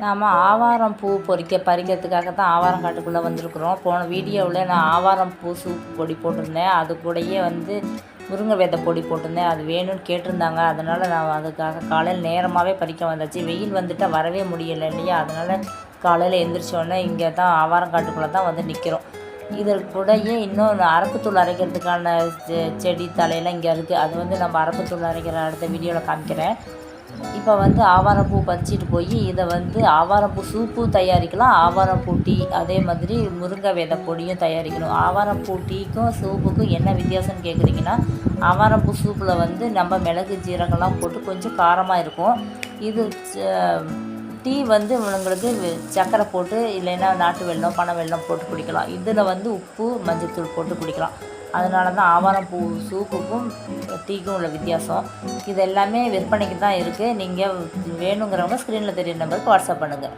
நாம் ஆவாரம் பூ பறிக்கிறதுக்காக தான் ஆவாரம் காட்டுக்குள்ளே வந்திருக்குறோம். போன வீடியோவில் நான் ஆவாரம் பூ சூப்பு பொடி போட்டிருந்தேன். அது கூடயே முருங்கை விதை பொடி போட்டிருந்தேன். அது வேணும்னு கேட்டிருந்தாங்க. அதனால் நான் அதுக்காக காலையில் நேரமாகவே பறிக்க வந்தாச்சு. வெயில் வந்துட்டால் வரவே முடியலை இல்லையா? அதனால் காலையில் எழுந்திரிச்சோடனே இங்கே தான் ஆவாரம் காட்டுக்குள்ளே தான் நிற்கிறோம். இதற்கு கூடயே இன்னும் அரப்புத்தூள் அரைக்கிறதுக்கான செடி தலையெல்லாம் இங்கே இருக்குது. அது நம்ம அரப்புத்தூள் அரைக்கிற அடுத்த வீடியோவில் காமிக்கிறேன். இப்போ ஆவாரம்பூ பறிச்சிட்டு போய் இதை ஆவாரம்பூ சூப்பு தயாரிக்கலாம், ஆவாரம்பூ டீ, அதே மாதிரி முருங்கை விதை பொடியும் தயாரிக்கணும். ஆவாரம்பூ டீக்கும் சூப்புக்கும் என்ன வித்தியாசம்னு கேட்குறீங்கன்னா, ஆவாரம்பூ சூப்பில் நம்ம மிளகு ஜீரகம்லாம் போட்டு கொஞ்சம் காரமாக இருக்கும். இது டீ உங்களுக்கு சர்க்கரை போட்டு இல்லைன்னா நாட்டு வெல்லம், பனை வெல்லம் போட்டு குடிக்கலாம். இதில் உப்பு மஞ்சள்தூள் போட்டு குடிக்கலாம். அதனால தான் ஆவாரம்பூ சூப்புக்கும் டீக்கும் உள்ள வித்தியாசம். இது எல்லாமே விற்பனைக்கு தான் இருக்குது. நீங்கள் வேணுங்கிறவங்க ஸ்க்ரீனில் தெரியுற நம்பருக்கு வாட்ஸ்அப் பண்ணுங்கள்.